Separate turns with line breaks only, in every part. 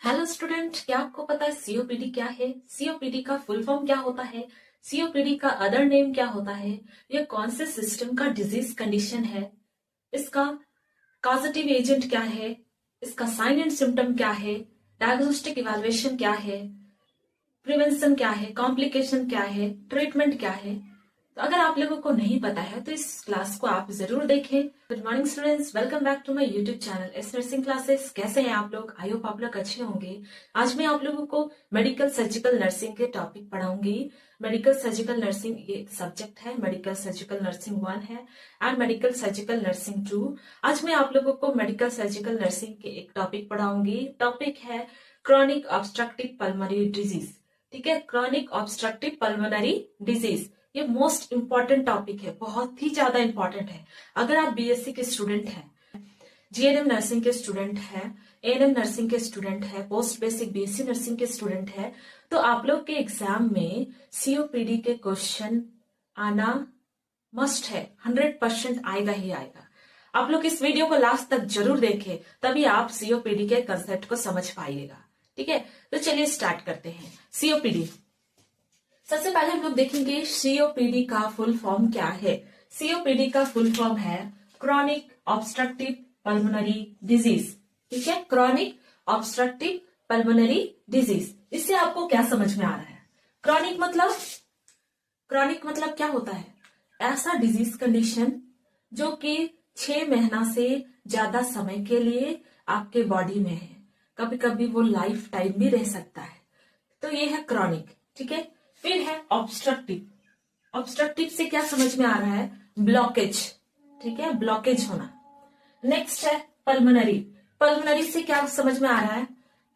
Hello student, क्या आपको पता है सीओपीडी क्या है? सीओपीडी का फुल फॉर्म क्या होता है? सीओपीडी का अदर नेम क्या होता है? यह कौन से सिस्टम का डिजीज कंडीशन है? इसका कॉजेटिव एजेंट क्या है? इसका साइन एंड सिम्टम क्या है? डायग्नोस्टिक इवैल्यूएशन क्या है? प्रिवेंशन क्या है? कॉम्प्लिकेशन क्या है? ट्रीटमेंट क्या है? तो अगर आप लोगों को नहीं पता है तो इस क्लास को आप जरूर देखें। Good morning students, welcome back to my YouTube channel S nursing classes. कैसे हैं आप लोग? आई होप आप लोग अच्छे होंगे। आज मैं आप लोगों को मेडिकल सर्जिकल नर्सिंग के टॉपिक पढ़ाऊंगी। मेडिकल सर्जिकल नर्सिंग एक सब्जेक्ट है। मेडिकल सर्जिकल नर्सिंग 1 है एंड मेडिकल सर्जिकल नर्सिंग 2। आज मैं आप लोगों को मेडिकल सर्जिकल नर्सिंग के एक टॉपिक पढ़ाऊंगी। टॉपिक है क्रॉनिक ऑब्स्ट्रक्टिव पल्मोनरी डिजीज। ठीक है, क्रॉनिक ऑब्स्ट्रक्टिव पल्मोनरी डिजीज ये मोस्ट इंपॉर्टेंट टॉपिक है, बहुत ही ज्यादा इंपॉर्टेंट है। अगर आप बीएससी के स्टूडेंट हैं, जीएनएम नर्सिंग के स्टूडेंट हैं, एएनएम नर्सिंग के स्टूडेंट हैं, पोस्ट बेसिक बीएससी नर्सिंग के स्टूडेंट हैं, तो आप लोग के एग्जाम में सीओपीडी के क्वेश्चन आना मस्ट है। 100% आएगा ही आएगा। आप लोग इस वीडियो को लास्ट तक जरूर देखें, तभी आप सीओपीडी के कंसेप्ट को समझ पाइएगा। ठीक है, तो चलिए स्टार्ट करते हैं। सीओपीडी, सबसे पहले हम लोग देखेंगे सीओपीडी का फुल फॉर्म क्या है। सीओपीडी का फुल फॉर्म है क्रॉनिक ऑब्स्ट्रक्टिव पल्मोनरी डिजीज। ठीक है, क्रॉनिक ऑब्स्ट्रक्टिव पल्मोनरी डिजीज। इससे आपको क्या समझ में आ रहा है? क्रॉनिक मतलब क्या होता है? ऐसा डिजीज कंडीशन जो कि 6 महीना से ज्यादा समय के लिए आपके बॉडी में है। कभी कभी वो लाइफ टाइम भी रह सकता है। तो ये है क्रॉनिक। ठीक है, फिर है ऑब्स्ट्रक्टिव। ऑब्स्ट्रक्टिव से क्या समझ में आ रहा है? ब्लॉकेज। ठीक है, ब्लॉकेज होना। नेक्स्ट है पल्मोनरी। पल्मोनरी से क्या समझ में आ रहा है?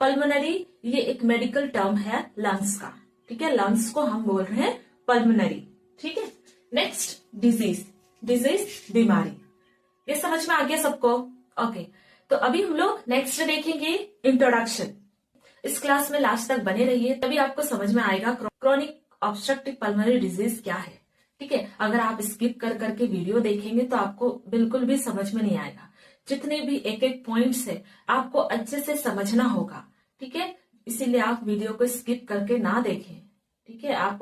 पल्मोनरी ये एक मेडिकल टर्म है लंग्स का। ठीक है, लंग्स को हम बोल रहे हैं पल्मोनरी। ठीक है, नेक्स्ट डिजीज। डिजीज बीमारी। ये समझ में आ गया सबको? ओके, तो अभी हम लोग नेक्स्ट देखेंगे इंट्रोडक्शन। इस क्लास में लास्ट तक बने रहिए, तभी आपको समझ में आएगा क्रॉनिक ऑब्स्ट्रक्टिव पल्मोनरी डिजीज क्या है। ठीक है, अगर आप स्किप कर करके वीडियो देखेंगे तो आपको बिल्कुल भी समझ में नहीं आएगा। जितने भी एक एक पॉइंट्स है आपको अच्छे से समझना होगा। ठीक है, इसीलिए आप वीडियो को स्किप करके ना देखें। ठीक है, आप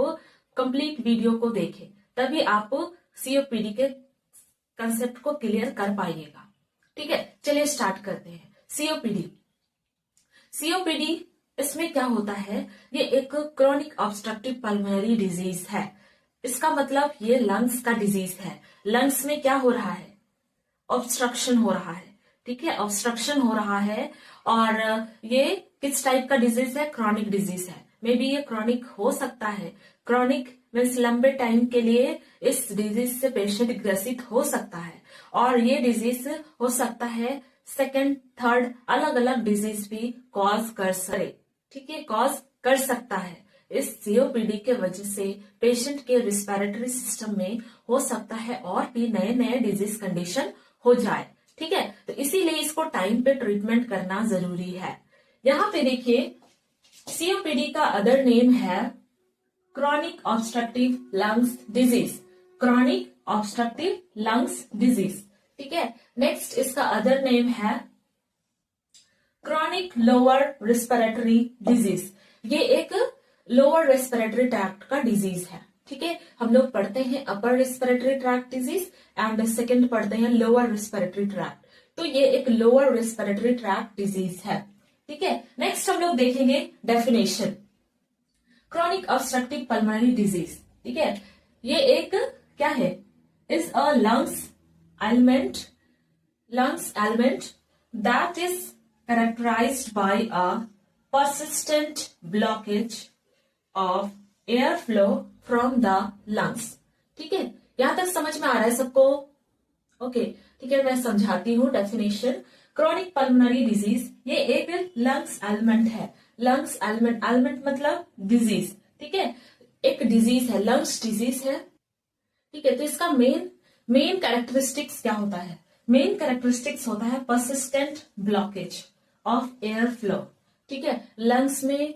कंप्लीट वीडियो को देखें, तभी आप सीओपीडी के कंसेप्ट को क्लियर कर पाइएगा। ठीक है, चलिए स्टार्ट करते हैं। सीओपीडी, सीओपीडी इसमें क्या होता है? ये एक क्रॉनिक ऑब्स्ट्रक्टिव पल्मोनरी डिजीज है। इसका मतलब ये लंग्स का डिजीज है। लंग्स में क्या हो रहा है? ऑब्स्ट्रक्शन हो रहा है। ठीक है, ऑब्स्ट्रक्शन हो रहा है। और ये किस टाइप का डिजीज है? क्रॉनिक डिजीज है। मे बी ये क्रॉनिक हो सकता है। क्रॉनिक मीन्स लंबे टाइम के लिए इस डिजीज से पेशेंट ग्रसित हो सकता है। और ये डिजीज हो सकता है सेकेंड थर्ड अलग अलग डिजीज भी कॉज कर सके। ठीक है, कॉज कर सकता है। इस सीओपीडी के वजह से पेशेंट के रिस्पिरेटरी सिस्टम में हो सकता है और भी नए नए डिजीज कंडीशन हो जाए। ठीक है, तो इसीलिए इसको टाइम पे ट्रीटमेंट करना जरूरी है। यहाँ पे देखिए, सीओपीडी का अदर नेम है chronic obstructive lungs disease. Chronic obstructive lungs disease. ठीक है, नेक्स्ट इसका अदर नेम है क्रॉनिक लोअर रेस्पिरेटरी डिजीज। ये एक लोअर रेस्पिरेटरी ट्रैक्ट का डिजीज है। ठीक है, हम लोग पढ़ते हैं upper respiratory tract disease and second पढ़ते हैं लोअर रेस्पिरेटरी ट्रैक्ट। तो ये एक लोअर रेस्पिरेटरी ट्रैक्ट डिजीज है। ठीक है, नेक्स्ट हम लोग देखेंगे definition. Chronic obstructive pulmonary disease, ठीक है, ये एक क्या है? Is a lungs ailment that is characterized by a persistent blockage of airflow from the lungs। ठीक है, यहां तक समझ में आ रहा है सबको? ओके, ठीक है, मैं समझाती हूँ डेफिनेशन। क्रॉनिक पल्मोनरी डिजीज ये एक लंग्स एलिमेंट है। लंग्स एलिमेंट मतलब डिजीज। ठीक है, एक डिजीज है, लंग्स डिजीज है। ठीक है, तो इसका मेन कैरेक्टरिस्टिक्स क्या होता है? मेन कैरेक्टरिस्टिक्स होता है persistent blockage of air flow. ठीक है, लंग्स में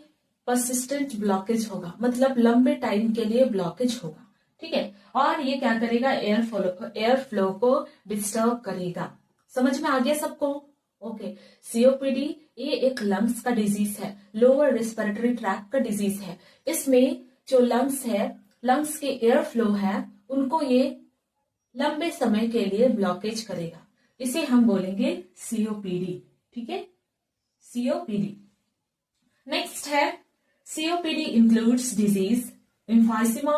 परसिस्टेंट ब्लॉकेज होगा, मतलब लंबे टाइम के लिए ब्लॉकेज होगा। ठीक है, और ये क्या करेगा? एयर फ्लो को डिस्टर्ब करेगा। समझ में आ गया सबको? ओके, सीओपीडी ये एक लंग्स का डिजीज है, लोअर रेस्पिरेटरी ट्रैक्ट का डिजीज है। इसमें जो लंग्स है, लंग्स के एयर फ्लो है, उनको ये लंबे समय के लिए ब्लॉकेज करेगा। इसे हम बोलेंगे सीओपीडी। ठीक है, सीओपीडी। नेक्स्ट है COPD includes disease emphysema,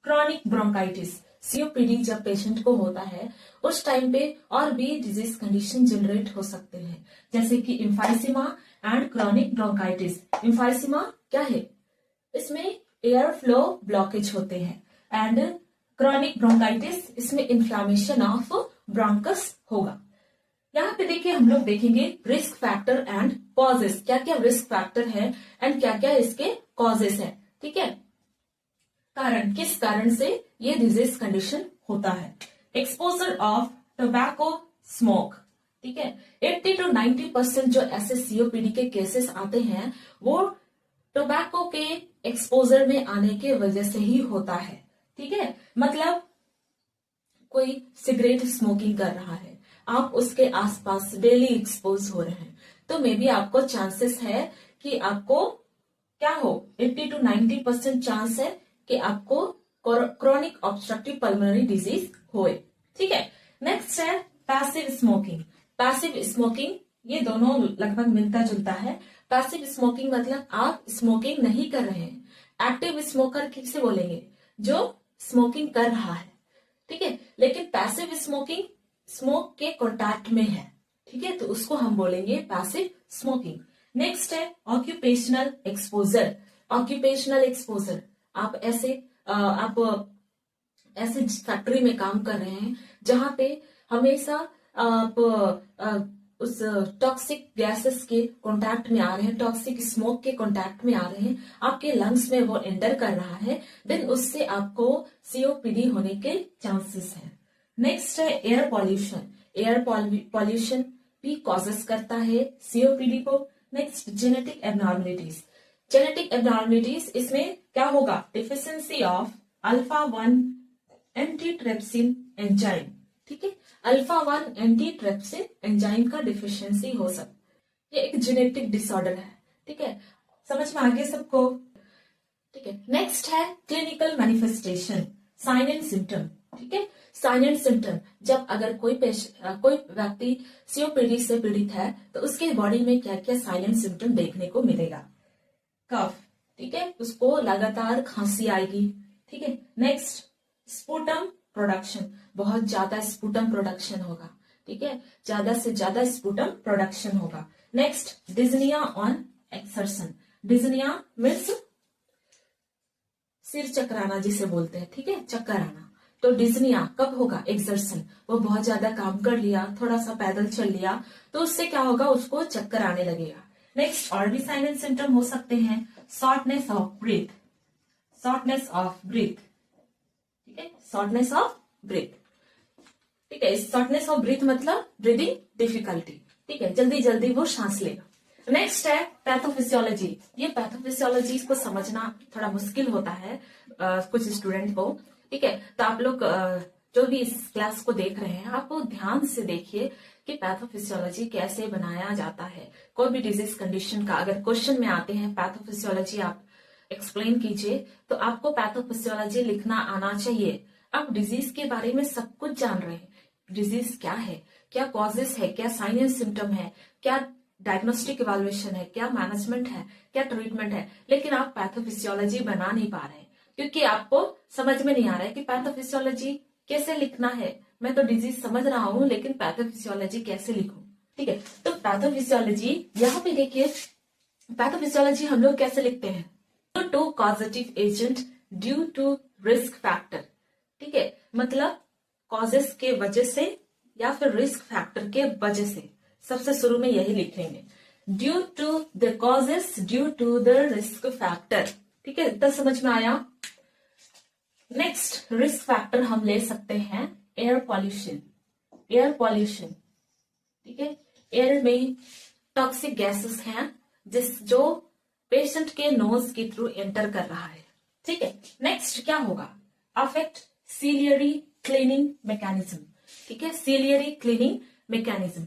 chronic bronchitis. COPD जब पेशेंट को होता है उस टाइम पे और भी डिजीज कंडीशन जनरेट हो सकते हैं, जैसे कि emphysema and chronic bronchitis. Emphysema क्या है? इसमें एयर फ्लो ब्लॉकेज होते हैं, एंड क्रॉनिक ब्रोंकाइटिस इसमें इन्फ्लामेशन ऑफ ब्रोंकस होगा। यहाँ पे देखिए हम लोग देखेंगे रिस्क फैक्टर एंड कॉजेस, क्या क्या रिस्क फैक्टर है एंड क्या क्या इसके कॉजेस है। ठीक है, कारण, किस कारण से ये डिजीज कंडीशन होता है। Exposure of tobacco smoke. ठीक है, 80 to 90% जो ऐसे सीओपीडी के केसेस आते हैं वो टोबैको के एक्सपोजर में आने के वजह से ही होता है। ठीक है, मतलब कोई सिगरेट स्मोकिंग कर रहा है, आप उसके आसपास डेली एक्सपोज हो रहे हैं, तो मे बी आपको चांसेस है कि आपको क्या हो, 80 to 90% चांस है कि आपको क्रॉनिक ऑब्स्ट्रक्टिव पल्मोनरी डिजीज होए। ठीक है, नेक्स्ट है पैसिव स्मोकिंग। पैसिव स्मोकिंग ये दोनों लगभग मिलता जुलता है। पैसिव स्मोकिंग मतलब आप स्मोकिंग नहीं कर रहे हैं। एक्टिव स्मोकर किसे बोलेंगे? जो स्मोकिंग कर रहा है। ठीक है, लेकिन पैसिव स्मोकिंग स्मोक के कॉन्टैक्ट में है। ठीक है, तो उसको हम बोलेंगे पैसिव स्मोकिंग। नेक्स्ट है ऑक्यूपेशनल एक्सपोजर। ऑक्यूपेशनल एक्सपोजर, आप ऐसे फैक्ट्री में काम कर रहे हैं जहां पे हमेशा आप उस टॉक्सिक गैसेस के कांटेक्ट में आ रहे हैं, टॉक्सिक स्मोक के कांटेक्ट में आ रहे हैं, आपके लंग्स में वो एंटर कर रहा है, देन उससे आपको सीओपीडी होने के चांसेस हैं। नेक्स्ट है एयर पॉल्यूशन। एयर पॉल्यूशन भी कॉजेस करता है सीओपीडी को। Next genetic abnormalities. Genetic abnormalities, इसमें क्या होगा? Deficiency of अल्फा-1 antitrypsin enzyme. ठीक है, अल्फा-1 एंटीट्रिप्सिन एंजाइम का डिफिशियंसी हो सकता है। ये एक जेनेटिक डिसऑर्डर है। ठीक है, समझ में आ गया सबको? ठीक है, नेक्स्ट है clinical manifestation, sign and symptom. ठीक है, साइन एंड सिम्टम, जब अगर कोई व्यक्ति सीओपीडी से पीड़ित है तो उसके बॉडी में क्या क्या साइन एंड सिम्टम देखने को मिलेगा? कफ, ठीक है, उसको लगातार खांसी आएगी। ठीक है, नेक्स्ट स्पुटम प्रोडक्शन, बहुत ज्यादा स्पुटम प्रोडक्शन होगा। ठीक है, ज्यादा से ज्यादा स्पुटम प्रोडक्शन होगा। Next डिजनिया on exertion. डिजनिया मीन्स सिर चकराना जिसे बोलते हैं। ठीक है, चक्कर आना। तो डिजनिया कब होगा? एक्सर्शन, वो बहुत ज्यादा काम कर लिया, थोड़ा सा पैदल चल लिया, तो उससे क्या होगा? उसको चक्कर आने लगेगा। नेक्स्ट और भी साइन एंड सिम्टम हो सकते हैं। Shortness of breath, shortness of breath. ठीक है, शॉर्टनेस ऑफ ब्रीथ। ठीक है, शॉर्टनेस ऑफ ब्रीथ मतलब ब्रीदिंग डिफिकल्टी। ठीक है, जल्दी जल्दी वो सांस लेगा। नेक्स्ट है पैथोफिजियोलॉजी। ये पैथोफिजियोलॉजी को समझना थोड़ा मुश्किल होता है कुछ स्टूडेंट को। ठीक है, तो आप लोग जो भी इस क्लास को देख रहे हैं, आप ध्यान से देखिए कि पैथोफिजियोलॉजी कैसे बनाया जाता है। कोई भी डिजीज कंडीशन का अगर क्वेश्चन में आते हैं पैथोफिजियोलॉजी आप एक्सप्लेन कीजिए, तो आपको पैथोफिजियोलॉजी लिखना आना चाहिए। आप डिजीज के बारे में सब कुछ जान रहे हैं, डिजीज क्या है, क्या कॉजेस है, क्या साइन एंड सिम्टम है, क्या डायग्नोस्टिक इवैल्यूएशन है, क्या मैनेजमेंट है, क्या ट्रीटमेंट है, लेकिन आप पैथोफिजियोलॉजी बना नहीं पा रहे हैं क्योंकि आपको समझ में नहीं आ रहा है कि पैथोफिजियोलॉजी कैसे लिखना है। मैं तो डिजीज समझ रहा हूं लेकिन पैथोफिजियोलॉजी कैसे लिखूं? ठीक है, तो पैथोफिजियोलॉजी यहाँ पे देखिए, पैथोफिजियोलॉजी हम लोग कैसे लिखते हैं? To causative agent due to risk factor. ठीक है, मतलब कॉजेस के वजह से या फिर रिस्क फैक्टर के वजह से, सबसे शुरू में यही लिखेंगे, due to the causes due to the risk factor. ठीक है, इतना समझ में आया? नेक्स्ट रिस्क फैक्टर हम ले सकते हैं एयर पॉल्यूशन। एयर पॉल्यूशन, ठीक है, एयर में टॉक्सिक गैसेस हैं जो पेशेंट के नोज के थ्रू एंटर कर रहा है। ठीक है, नेक्स्ट क्या होगा? Affect ciliary cleaning mechanism. ठीक है, सीलियरी क्लीनिंग मैकेनिज्म,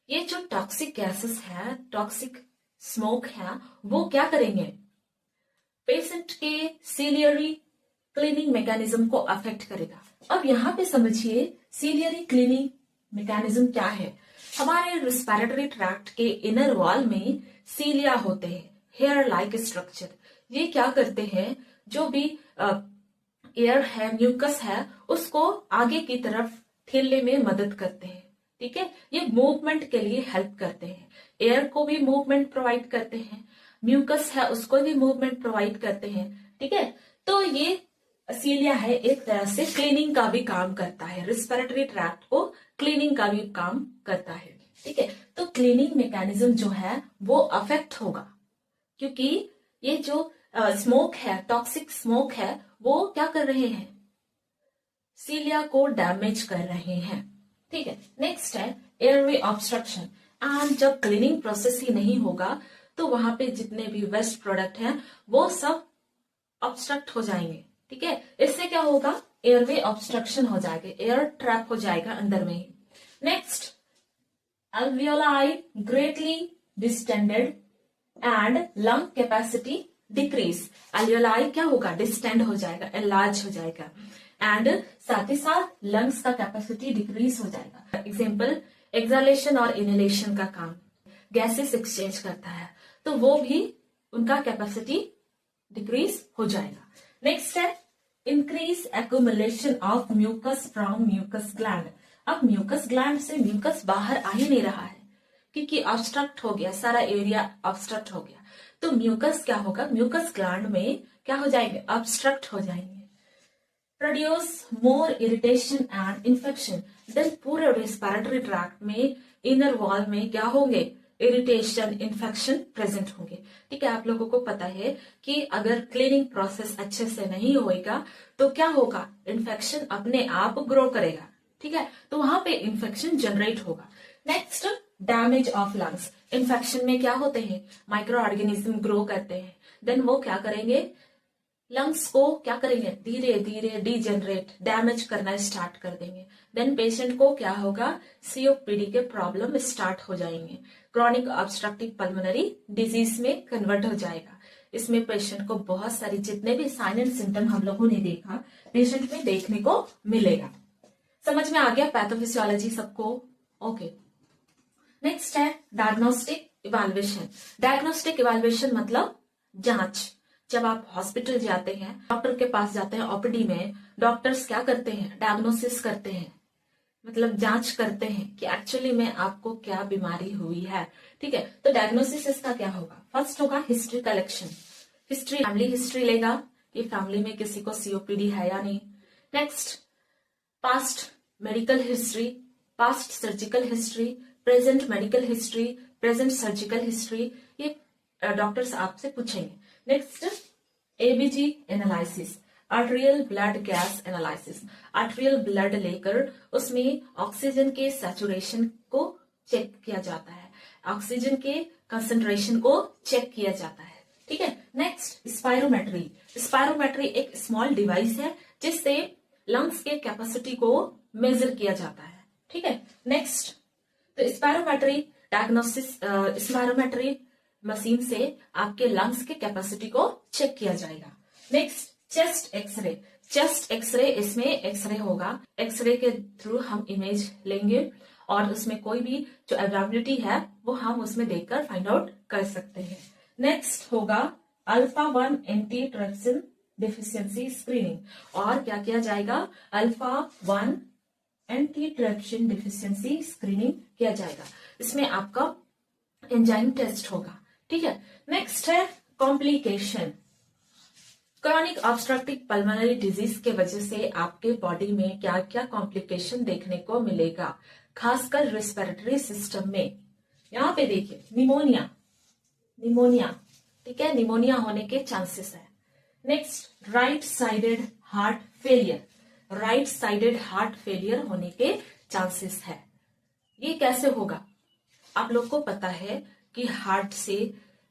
ये जो टॉक्सिक गैसेस है, टॉक्सिक स्मोक है, वो क्या करेंगे, पेशेंट के सीलियरी क्लीनिंग मैकेनिज्म को अफेक्ट करेगा। अब यहाँ पे समझिए सीलियरी क्लीनिंग मैकेनिज्म क्या है। हमारे रिस्पिरेटरी ट्रैक्ट के इनर वॉल में सीलिया होते हैं, हेयर लाइक स्ट्रक्चर। ये क्या करते हैं, जो भी एयर है, म्यूकस है, उसको आगे की तरफ ठेलने में मदद करते हैं। ठीक है, ये मूवमेंट के लिए हेल्प करते हैं, एयर को भी मूवमेंट प्रोवाइड करते हैं, म्यूकस है उसको भी मूवमेंट प्रोवाइड करते हैं। ठीक है, तो ये सीलिया है एक तरह से क्लीनिंग का भी काम करता है, रिस्पिरेटरी ट्रैक्ट को क्लीनिंग का भी काम करता है। ठीक है, तो क्लीनिंग मैकेनिज्म जो है वो अफेक्ट होगा, क्योंकि ये जो स्मोक है, टॉक्सिक स्मोक है, वो क्या कर रहे हैं, सीलिया को डैमेज कर रहे हैं। ठीक है, नेक्स्ट है एयरवे ऑब्स्ट्रक्शन। एंड जब क्लीनिंग प्रोसेस ही नहीं होगा तो वहां पे जितने भी वेस्ट प्रोडक्ट हैं वो सब ऑब्स्ट्रक्ट हो जाएंगे। ठीक है, इससे क्या होगा, एयरवे ऑब्स्ट्रक्शन हो जाएगा, एयर ट्रैप हो जाएगा अंदर में ही। Next, alveoli greatly distended and lung capacity decrease। alveoli क्या होगा, डिस्टेंड हो जाएगा, एनलार्ज हो जाएगा, एंड साथ ही साथ लंग्स का कैपेसिटी डिक्रीज हो जाएगा। एग्जाम्पल, एक्सहालेशन और इनहेलेशन का काम, गैसेस एक्सचेंज करता है, तो वो भी उनका कैपेसिटी डिक्रीज हो जाएगा। नेक्स्ट है increase accumulation of mucus from mucus gland. अब म्यूकस ग्लैंड से म्यूकस बाहर आ ही नहीं रहा है, क्योंकि ऑब्स्ट्रक्ट हो गया, सारा एरिया ऑब्स्ट्रक्ट हो गया। तो म्यूकस क्या होगा, म्यूकस ग्लैंड में क्या हो जाएंगे, ऑब्स्ट्रक्ट हो जाएंगे, produce more irritation and infection. Then पूरे रेस्पिरेटरी ट्रैक्ट में इनर वॉल में क्या होंगे, इरिटेशन, इन्फेक्शन प्रेजेंट होंगे। ठीक है, आप लोगों को पता है कि अगर क्लीनिंग प्रोसेस अच्छे से नहीं होएगा तो क्या होगा, इन्फेक्शन अपने आप ग्रो करेगा। ठीक है, तो वहां पे इन्फेक्शन जनरेट होगा। Next, damage of lungs. Infection में क्या होते हैं, माइक्रो ऑर्गेनिज्म ग्रो करते हैं, देन वो क्या करेंगे, लंग्स को क्या करेंगे, धीरे धीरे डीजनरेट, डैमेज करना स्टार्ट कर देंगे। देन पेशेंट को क्या होगा, सीओपीडी के प्रॉब्लम स्टार्ट हो जाएंगे, क्रॉनिक ऑब्स्ट्रक्टिव पल्मोनरी डिजीज में कन्वर्ट हो जाएगा। इसमें पेशेंट को बहुत सारी जितने भी साइन एंड सिम्टम हम लोगों ने देखा पेशेंट में देखने को मिलेगा। समझ में आ गया पैथोफिजियोलॉजी सबको? ओके, नेक्स्ट है डायग्नोस्टिक इवैल्यूएशन। डायग्नोस्टिक इवैल्यूएशन मतलब जांच। जब आप हॉस्पिटल जाते हैं, डॉक्टर के पास जाते हैं, ओपीडी में डॉक्टर्स क्या करते हैं, डायग्नोसिस करते हैं, मतलब जांच करते हैं कि एक्चुअली में आपको क्या बीमारी हुई है। ठीक है, तो डायग्नोसिस इसका क्या होगा, फर्स्ट होगा history collection, history, family history लेगा कि फैमिली में किसी को सीओपीडी है या नहीं। Next, past medical history, past surgical history, present medical history, present surgical history, ये डॉक्टर्स आपसे पूछेंगे। Next, ABG analysis, arterial blood gas analysis. Arterial blood लेकर उसमें ऑक्सीजन के सैचुरेशन को चेक किया जाता है, ऑक्सीजन के कंसंट्रेशन को चेक किया जाता है। ठीक है, नेक्स्ट स्पायरोमेट्री। स्पायरोमेट्री एक स्मॉल डिवाइस है जिससे लंग्स के कैपेसिटी को मेजर किया जाता है। ठीक है, नेक्स्ट, तो स्पायरोमेट्री डायग्नोसिस, स्पायरोमेट्री मशीन से आपके लंग्स के कैपेसिटी को चेक किया जाएगा। Next, chest X-ray. Chest X-ray, इसमें एक्सरे होगा, एक्सरे के थ्रू हम इमेज लेंगे और उसमें कोई भी जो एब्नॉर्मलिटी है वो हम उसमें देखकर फाइंड आउट कर सकते हैं। नेक्स्ट होगा अल्फा 1 एंटीट्रिप्सिन डिफिशियंसी स्क्रीनिंग। और क्या किया जाएगा, अल्फा 1 एंटीट्रिप्सिन डिफिशियंसी स्क्रीनिंग किया जाएगा। इसमें आपका एंजाइम टेस्ट होगा। ठीक है, नेक्स्ट है complication. Chronic obstructive pulmonary disease के वजह से आपके बॉडी में क्या क्या कॉम्प्लिकेशन देखने को मिलेगा, खासकर रेस्पिरेटरी सिस्टम में। यहाँ पे देखिए, निमोनिया, निमोनिया, ठीक है, निमोनिया होने के चांसेस है। Next, right sided heart failure. Right sided heart failure होने के चांसेस है। ये कैसे होगा, आप लोग को पता है कि हार्ट से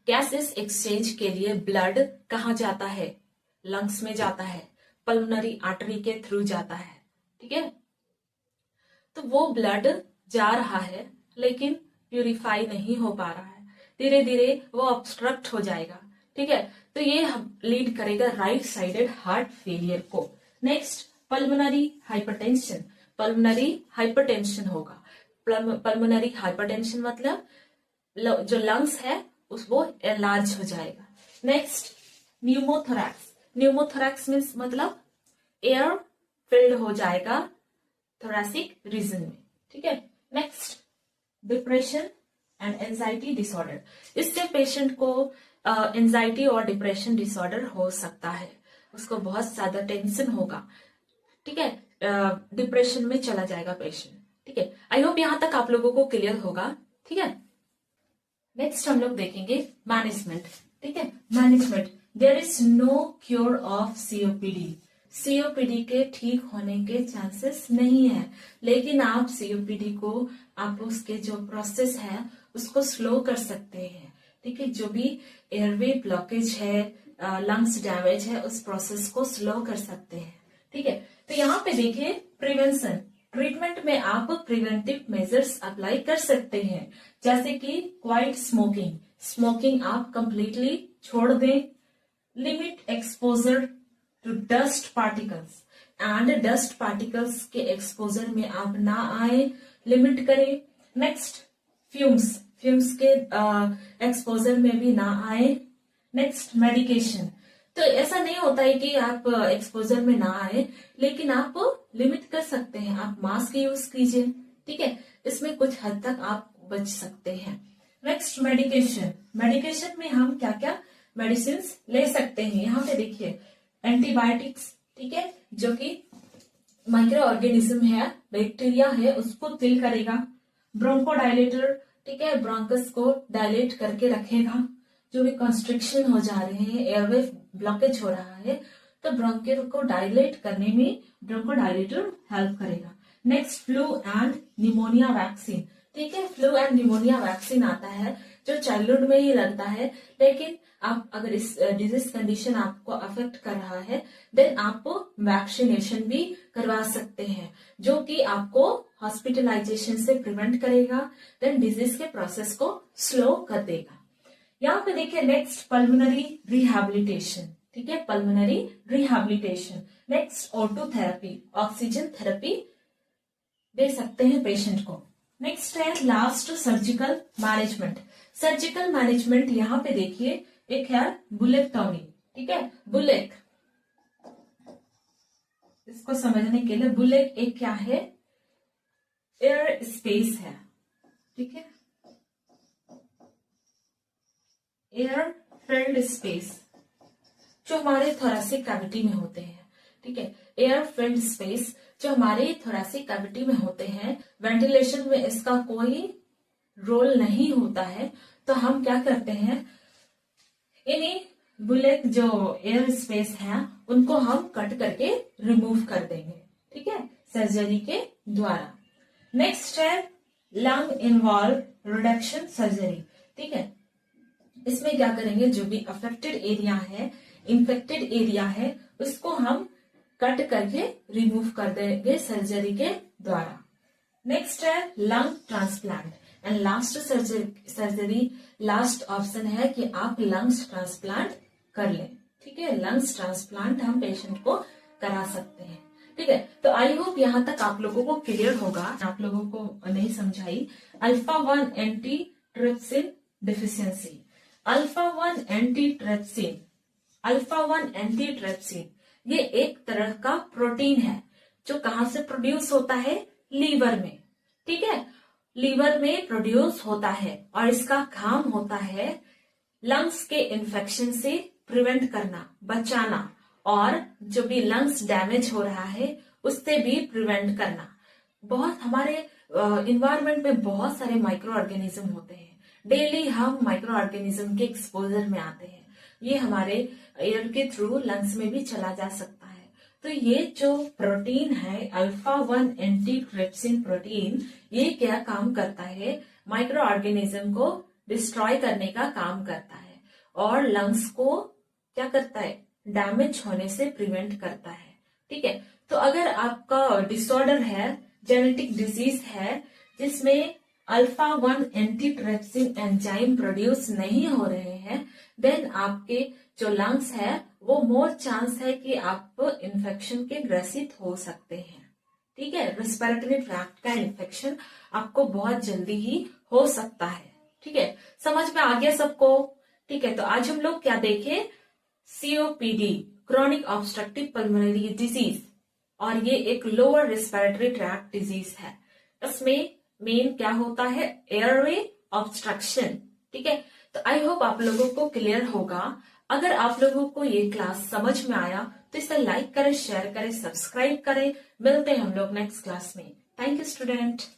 गैसेस एक्सचेंज के लिए ब्लड कहाँ जाता है, लंग्स में जाता है, पल्मोनरी आर्टरी के थ्रू जाता है। ठीक है, तो वो ब्लड जा रहा है लेकिन प्यूरिफाई नहीं हो पा रहा है, धीरे धीरे वो ऑब्स्ट्रक्ट हो जाएगा। ठीक है, तो ये लीड करेगा राइट साइडेड हार्ट फेलियर को। Next pulmonary hypertension, pulmonary hypertension होगा। पल्मोनरी हाइपरटेंशन मतलब जो लंग्स है वो एनलार्ज हो जाएगा। नेक्स्ट न्यूमोथोरैक्स, न्यूमोथोरैक्स मीन्स मतलब एयर फिल्ड हो जाएगा थोरैसिक रीजन में। ठीक है, next depression and anxiety disorder, इससे पेशेंट को एंजाइटी और डिप्रेशन डिसऑर्डर हो सकता है, उसको बहुत ज्यादा टेंशन होगा। ठीक है, डिप्रेशन में चला जाएगा पेशेंट। ठीक है, आई होप यहां तक आप लोगों को क्लियर होगा। ठीक है, नेक्स्ट हम लोग देखेंगे मैनेजमेंट। ठीक है, management, there is no cure of COPD, COPD के ठीक होने के चांसेस नहीं है, लेकिन आप सीओपीडी को आप उसके जो प्रोसेस है उसको स्लो कर सकते हैं। ठीक है, जो भी एयरवे ब्लॉकेज है, लंग्स डैमेज है, उस प्रोसेस को स्लो कर सकते हैं। ठीक है, तो यहाँ पे देखिए प्रिवेंशन, ट्रीटमेंट में आप प्रिवेंटिव मेजर्स अप्लाई कर सकते हैं, जैसे कि क्वाइट स्मोकिंग, स्मोकिंग आप कंप्लीटली छोड़ दें। Limit exposure to dust particles, and dust particles के एक्सपोजर में आप ना आए, लिमिट करें। नेक्स्ट फ्यूम्स, फ्यूम्स के एक्सपोजर में भी ना आए। नेक्स्ट मेडिकेशन, तो ऐसा नहीं होता है कि आप एक्सपोजर में ना आए, लेकिन आप लिमिट कर सकते हैं, आप मास्क यूज कीजिए। ठीक है, इसमें कुछ हद तक आप बच सकते हैं। नेक्स्ट मेडिकेशन, मेडिकेशन में हम क्या क्या मेडिसिन ले सकते हैं, यहाँ पे देखिए एंटीबायोटिक्स। ठीक है, जो कि माइक्रो ऑर्गेनिज्म है, बैक्टीरिया है, उसको किल करेगा। ब्रोंकोडायलेटर, ठीक है, ब्रोंकस को डायलेट करके रखेगा। जो भी कंस्ट्रिक्शन हो जा रहे हैं, एयरवे ब्लॉकेज हो रहा है, तो ब्रोंकियल को डायलेट करने में ब्रोंकोडायलेटर हेल्प करेगा। Next flu and pneumonia vaccine, ठीक है, फ्लू एंड निमोनिया वैक्सीन आता है जो चाइल्डहुड में ही लगता है, लेकिन आप अगर इस डिजीज कंडीशन आपको अफेक्ट कर रहा है, देन आप वैक्सीनेशन भी करवा सकते हैं, जो कि आपको हॉस्पिटलाइजेशन से प्रिवेंट करेगा, देन डिजीज के प्रोसेस को स्लो कर देगा। यहाँ पे देखिए नेक्स्ट पल्मोनरी रिहैबिलिटेशन, ठीक है, pulmonary rehabilitation. Next O2 therapy, oxygen therapy दे सकते हैं पेशेंट को। नेक्स्ट है last surgical management. Surgical management यहाँ पे देखिए एक है बुलेक्टॉमी, ठीक है, बुलेक, इसको समझने के लिए बुलेक एक क्या है, एयर स्पेस है, ठीक है, एयर फिल्ड स्पेस जो हमारे थोरैसिक कैविटी में होते हैं, ठीक है, एयर फिल्ड स्पेस जो हमारे थोरैसिक कैविटी में होते हैं, वेंटिलेशन में इसका कोई रोल नहीं होता है, तो हम क्या करते हैं, इन्हीं बुलेक जो एयर स्पेस है उनको हम कट करके रिमूव कर देंगे, ठीक है, सर्जरी के द्वारा। नेक्स्ट है लंग इन्वॉल्व रिडक्शन सर्जरी, ठीक है, इसमें क्या करेंगे, जो भी अफेक्टेड एरिया है, इन्फेक्टेड एरिया है, उसको हम कट करके रिमूव कर देंगे सर्जरी के द्वारा। नेक्स्ट है lung transplant and last surgery, last option है कि आप लंग्स ट्रांसप्लांट कर लें, ठीक है, लंग्स ट्रांसप्लांट हम पेशेंट को करा सकते हैं, ठीक है। तो आई होप यहाँ तक आप लोगों को क्लियर होगा, आप लोगों को नहीं समझाई। अल्फा-1 anti trypsin deficiency, अल्फा-1 anti trypsin, अल्फा-1 anti trypsin ये एक तरह का प्रोटीन है जो कहाँ से प्रोड्यूस होता है, लीवर में, ठीक है, लीवर में प्रोड्यूस होता है, और इसका काम होता है लंग्स के इन्फेक्शन से प्रिवेंट करना, बचाना, और जो भी लंग्स डैमेज हो रहा है उससे भी प्रिवेंट करना। बहुत हमारे इन्वायरमेंट में बहुत सारे माइक्रो ऑर्गेनिज्म होते हैं, डेली हम माइक्रो ऑर्गेनिज्म के एक्सपोजर में आते हैं, ये हमारे एयर के थ्रू लंग्स में भी चला जा सकता है। तो ये जो प्रोटीन है अल्फा-1 एंटी ट्रिप्सिन प्रोटीन, ये क्या काम करता है, माइक्रो ऑर्गेनिज्म को डिस्ट्रॉय करने का काम करता है, और लंग्स को क्या करता है, डैमेज होने से प्रिवेंट करता है, ठीक है। तो अगर आपका डिसऑर्डर है, जेनेटिक डिजीज है, जिसमें अल्फा 1 एंटीट्रिप्सिन एंजाइम प्रोड्यूस नहीं हो रहे हैं, देन आपके जो लंग्स है वो मोर चांस है कि आप इन्फेक्शन के ग्रसित हो सकते हैं। ठीक है, रेस्पिरेटरी ट्रैक्ट का इन्फेक्शन आपको बहुत जल्दी ही हो सकता है। ठीक है, समझ में आ गया सबको? ठीक है, तो आज हम लोग क्या देखें, COPD, chronic obstructive pulmonary disease, और ये एक लोअर रेस्पिरेटरी ट्रैक्ट डिजीज है। इसमें मेन क्या होता है, एयरवे ऑब्स्ट्रक्शन। ठीक है, तो आई होप आप लोगों को क्लियर होगा। अगर आप लोगों को ये क्लास समझ में आया तो इसे लाइक करें, शेयर करें, सब्सक्राइब करें। मिलते हैं हम लोग नेक्स्ट क्लास में। Thank you student.